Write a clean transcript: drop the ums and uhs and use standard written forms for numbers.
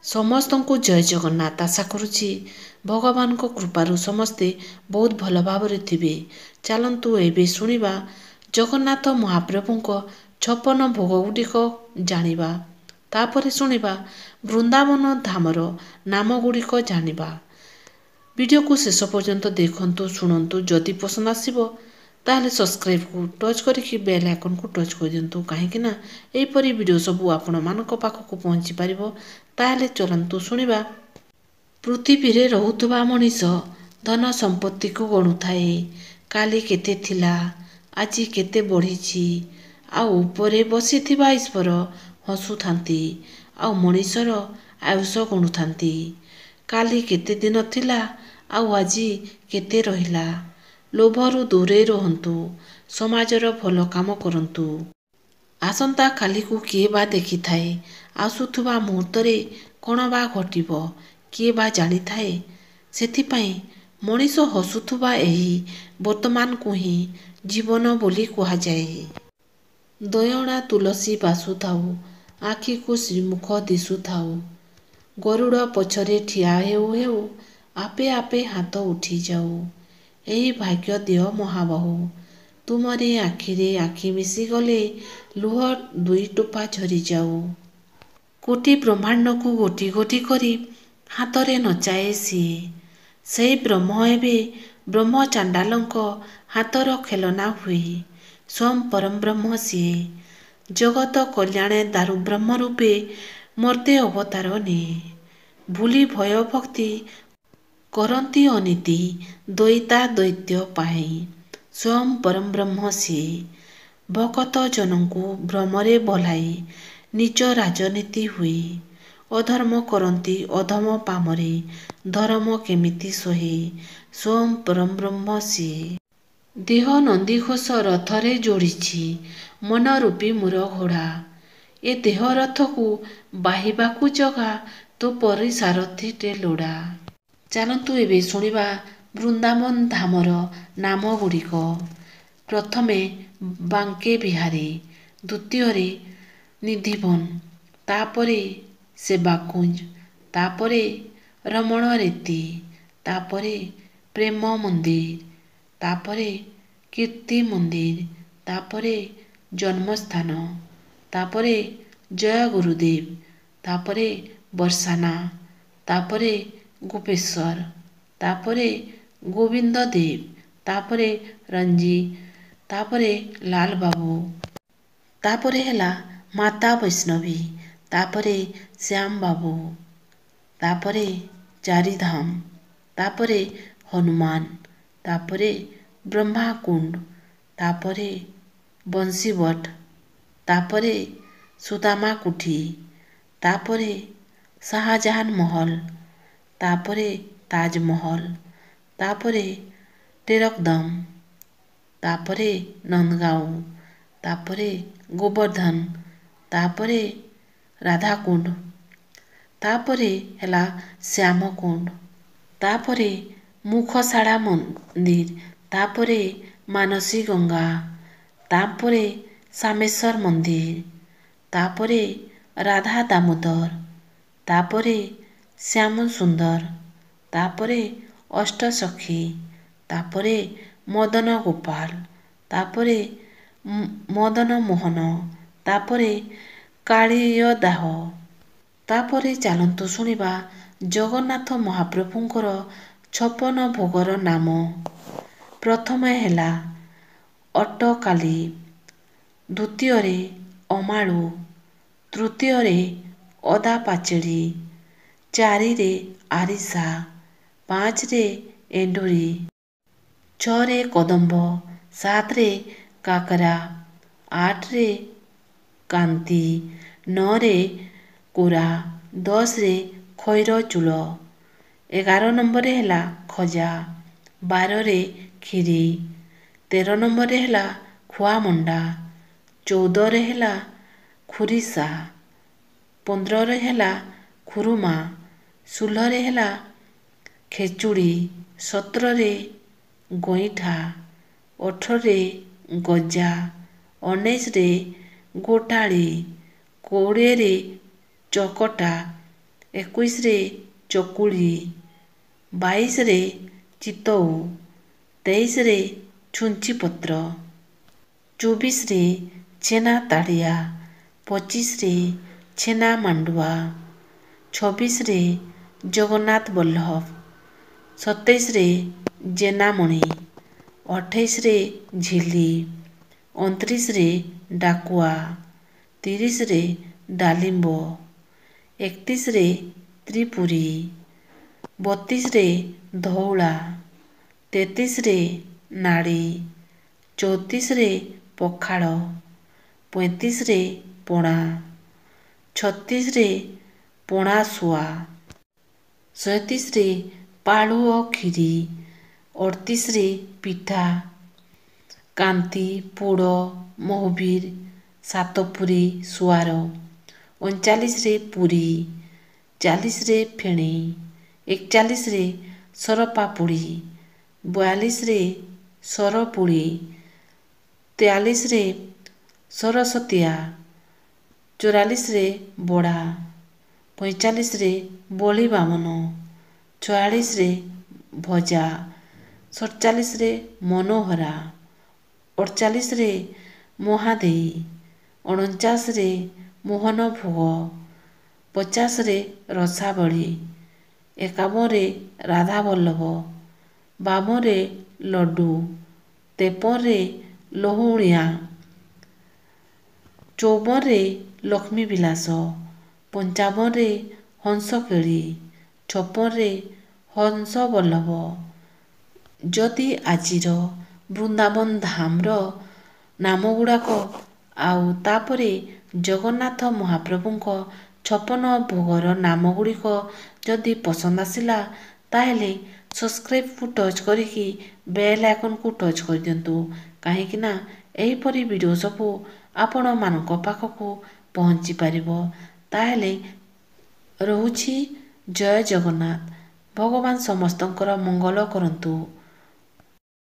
ସମସ୍ତଙ୍କୁ ଜୟ ଜଗନ୍ନାଥ। ଆଶା କରୁଛି ଭଗବାନଙ୍କ କୃପାରୁ ସମସ୍ତେ ବହୁତ ଭଲ ଭାବରେ ଥିବେ। ଚାଲନ୍ତୁ ଏବେ ଶୁଣିବା ଜଗନ୍ନାଥ ମହାପ୍ରଭୁଙ୍କ 56 ଭୋଗ ଗୁଡ଼ିକ ଜାଣିବା। ତାପରେ ଶୁଣିବା ବୃନ୍ଦାବନ ଧାମର ନାମ ଗୁଡ଼ିକ ଜାଣିବା। ଭିଡ଼ିଓକୁ ଶେଷ ପର୍ଯ୍ୟନ୍ତ ଦେଖନ୍ତୁ, ଶୁଣନ୍ତୁ। ଯଦି ପସନ୍ଦ ଆସିବ ତାହେଲେ ସବସ୍କ୍ରାଇବ୍କୁ ଟଚ୍ କରିକି ବେଲ୍ ଆଇକନ୍କୁ ଟଚ୍ କରିଦିଅନ୍ତୁ, କାହିଁକି ନା ଏହିପରି ଭିଡ଼ିଓ ସବୁ ଆପଣମାନଙ୍କ ପାଖକୁ ପହଞ୍ଚି ପାରିବ। ତାହେଲେ ଚଲନ୍ତୁ ଶୁଣିବା। ପୃଥିବୀରେ ରହୁଥିବା ମଣିଷ ଧନ ସମ୍ପତ୍ତିକୁ ଗଣୁଥାଏ। କାଲି କେତେ ଥିଲା, ଆଜି କେତେ ବଢ଼ିଛି। ଆଉ ଉପରେ ବସିଥିବା ଈଶ୍ୱର ହସୁଥାନ୍ତି ଆଉ ମଣିଷର ଆୟୁଷ ଗଣୁଥାନ୍ତି। କାଲି କେତେ ଦିନ ଥିଲା ଆଉ ଆଜି କେତେ ରହିଲା। ଲୋଭରୁ ଦୂରେଇ ରହନ୍ତୁ, ସମାଜର ଭଲ କାମ କରନ୍ତୁ। ଆସନ୍ତା କାଲିକୁ କିଏ ବା ଦେଖିଥାଏ? ଆସୁଥିବା ମୁହୂର୍ତ୍ତରେ କ'ଣ ବା ଘଟିବ କିଏ ବା ଜାଣିଥାଏ? ସେଥିପାଇଁ ମଣିଷ ହସୁଥିବା ଏହି ବର୍ତ୍ତମାନକୁ ହିଁ ଜୀବନ ବୋଲି କୁହାଯାଏ। ଦୟଣା ତୁଳସୀ ବାସୁଥାଉ, ଆଖିକୁ ଶ୍ରୀମୁଖ ଦିଶୁଥାଉ। ଗରୁଡ଼ ପଛରେ ଠିଆ ହେଉ ହେଉ ଆପେ ଆପେ ହାତ ଉଠିଯାଉ। ଏହି ଭାଗ୍ୟ ଦିଅ ମହାବାହୁ, ତୁମରି ଆଖିରେ ଆଖି ମିଶିଗଲେ ଲୁହ ଦୁଇ ଟୋପା ଝରିଯାଉ। କୋଟି ବ୍ରହ୍ମାଣ୍ଡକୁ ଗୋଟି ଗୋଟି କରି ହାତରେ ନଚାଏ ସିଏ। ସେହି ବ୍ରହ୍ମ ଏବେ ବ୍ରହ୍ମ ଚାଣ୍ଡାଳଙ୍କ ହାତର ଖେଳନା ହୁଏ। ସ୍ୱୟଂ ପରଂବ୍ରହ୍ମ ସିଏ। ଜଗତ କଲ୍ୟାଣେ ଦାରୁ ବ୍ରହ୍ମ ରୂପେ ମର୍ତ୍ତେ ଅବତାର ନିଏ। ଭୁଲି ଭୟ ଭକ୍ତି କରନ୍ତି ଅନୀତି, ଦଇତା ଦୈତ୍ୟ ପାଇଁ। ସ୍ୱୟଂ ପରଂବ୍ରହ୍ମ ସିଏ। ଭକତ ଜନଙ୍କୁ ଭ୍ରମରେ ଭଲାଇ ନିଜ ରାଜନୀତି ହୁଏ। ଅଧର୍ମ କରନ୍ତି ଅଧମ ପାମରେ, ଧରମ କେମିତି ସହେ। ସ୍ୱୟଂ ପରଂବ୍ରହ୍ମ ସିଏ। ଦେହ ନନ୍ଦିଘୋଷ ରଥରେ ଯୋଡ଼ିଛି, ମନ ରୂପୀ ମୋର ଘୋଡ଼ା। ଏ ଦେହ ରଥକୁ ବାହିବାକୁ ଜଗା, ତୋ ପରି ସାରଥୀଟେ ଲୋଡ଼ା। ଚାଲନ୍ତୁ ଏବେ ଶୁଣିବା ବୃନ୍ଦାବନ ଧାମର ନାମ ଗୁଡ଼ିକ। ପ୍ରଥମେ ବାଙ୍କେ ବିହାରୀ, ଦ୍ୱିତୀୟରେ ନିଧିବନ, ତାପରେ ସେବାକୁଞ୍ଜ, ତାପରେ ରମଣ ରେତି, ତାପରେ ପ୍ରେମ ମନ୍ଦିର, ତାପରେ କୀର୍ତ୍ତି ମନ୍ଦିର, ତାପରେ ଜନ୍ମସ୍ଥାନ, ତାପରେ ଜୟ ଗୁରୁଦେବ, ତାପରେ ବର୍ଷାନା, ତାପରେ ଗୋପେଶ୍ୱର, ତାପରେ ଗୋବିନ୍ଦ ଦେବ, ତାପରେ ରଞ୍ଜି, ତାପରେ ଲାଲବାବୁ, ତାପରେ ହେଲା ମାତା ବୈଷ୍ଣବୀ, ତାପରେ ଶ୍ୟାମ ବାବୁ, ତାପରେ ଚାରିଧାମ, ତାପରେ ହନୁମାନ, ତାପରେ ବ୍ରହ୍ମାକୁଣ୍ଡ, ତାପରେ ବଂଶୀବଟ, ତାପରେ ସୁଦାମା କୁଠି, ତାପରେ ଶାହାଜାହାନ ମହଲ, ତାପରେ ତାଜମହଲ, ତାପରେ ଟେରକଦମ, ତାପରେ ନନ୍ଦଗାଁଓ, ତାପରେ ଗୋବର୍ଦ୍ଧନ, ତାପରେ ରାଧାକୁଣ୍ଡ, ତାପରେ ହେଲା ଶ୍ୟାମକୁଣ୍ଡ, ତାପରେ ମୁଖଶାଳା ମନ୍ଦିର, ତାପରେ ମାନସୀ ଗଙ୍ଗା, ତାପରେ ଶାମେଶ୍ୱର ମନ୍ଦିର, ତାପରେ ରାଧା ଦାମୋଦର, ତାପରେ ଶ୍ୟାମସୁନ୍ଦର, ତାପରେ ଅଷ୍ଟସଖୀ, ତାପରେ ମଦନ ଗୋପାଳ, ତାପରେ ମଦନ ମୋହନ, ତାପରେ କାଳିୟଦାହ। ତାପରେ ଚାଲନ୍ତୁ ଶୁଣିବା ଜଗନ୍ନାଥ ମହାପ୍ରଭୁଙ୍କର 56 ଭୋଗର ନାମ। ପ୍ରଥମେ ହେଲା ଅଟ୍ଟକାଲି, ଦ୍ୱିତୀୟରେ ଅମାଳୁ, ତୃତୀୟରେ ଅଦା ପାଚେଡ଼ି, 4ରେ ଆରିସା, 5ରେ ଏଣ୍ଡୁରି, 6ରେ କଦମ୍ବ, 7ରେ କାକରା, 8ରେ କାନ୍ତି, 9ରେ କୋରା, 10ରେ ଖଇର ଚୂଳ, 11 ନମ୍ବରରେ ହେଲା ଖଜା, 12ରେ କ୍ଷୀରି, 13 ନମ୍ବରରେ ହେଲା ଖୁଆମଣ୍ଡା, 14ରେ ହେଲା ଖୁରିସା, 15ରେ ହେଲା ଖୁରୁମା, 16ରେ ହେଲା ଖେଚୁଡ଼ି, 17ରେ ଗଇଁଠା, 18ରେ ଗଜା, 19ରେ ଗୋଟାଳି, 20ରେ ଚକଟା, 21ରେ ଚକୁଳି, 22ରେ ଚିତଉ, 23ରେ ଛୁଞ୍ଚିପତ୍ର, 24ରେ ଛେନା ତାଡ଼ିଆ, 25ରେ ଛେନା ମାଣ୍ଡୁଆ, 26ରେ ଜଗନ୍ନାଥ ବଲ୍ଲଭ, 27ରେ ଜେନାମଣି, 28ରେ ଝିଲି, 29ରେ ଡାକୁଆ, 30ରେ ଡାଲିମ୍ବ, 31ରେ ତ୍ରିପୁରୀ, 32ରେ ଧଉଳା, 33ରେ ନାଡ଼ି, 34ରେ ପଖାଳ, 35ରେ ପଣା, 36ରେ ପଣାଶୁଆ, 37ରେ ପାଳୁ ଓ କ୍ଷୀରି, 38ରେ ପିଠା, କାନ୍ତି, ପୋଡ଼, ମହବିର, ସାତପୁରୀ, ସୁଆର, 39ରେ ପୁରୀ, 40ରେ ଫେଣି, 41ରେ ସରପାପୁଡ଼ି, 42ରେ ସରପୁଳି, 43ରେ ସରସତିଆ, 44ରେ ବଡ଼ା, 45ରେ ବଳି ବାମନ, 46ରେ ଭଜା, 47ରେ ମନୋହରା, 48ରେ ମହାଦେଇ, 49ରେ ମୋହନ ଭୋଗ, 50ରେ ରସାବଳୀ, 51ରେ ରାଧାବଲ୍ଲଭ, 52ରେ ଲଡୁ, 53ରେ ଲହୁଣିଆ, 54ରେ ଲକ୍ଷ୍ମୀବିଳାସ, 55ରେ ହଂସକେଳି, 56ରେ ହଂସବଲ୍ଲଭ। ଯଦି ଆଜିର ବୃନ୍ଦାବନ ଧାମର ନାମଗୁଡ଼ାକ ଆଉ ତାପରେ ଜଗନ୍ନାଥ ମହାପ୍ରଭୁଙ୍କ 56 ଭୋଗର ନାମଗୁଡ଼ିକ ଯଦି ପସନ୍ଦ ଆସିଲା ତାହେଲେ ସବସ୍କ୍ରାଇବ୍କୁ ଟଚ୍ କରିକି ବେଲ୍ ଆଇକନ୍କୁ ଟଚ୍ କରିଦିଅନ୍ତୁ, କାହିଁକିନା ଏହିପରି ଭିଡ଼ିଓ ସବୁ ଆପଣମାନଙ୍କ ପାଖକୁ ପହଞ୍ଚି ପାରିବ। ତାହେଲେ ରହୁଛି, ଜୟ ଜଗନ୍ନାଥ। ଭଗବାନ ସମସ୍ତଙ୍କର ମଙ୍ଗଳ କରନ୍ତୁ।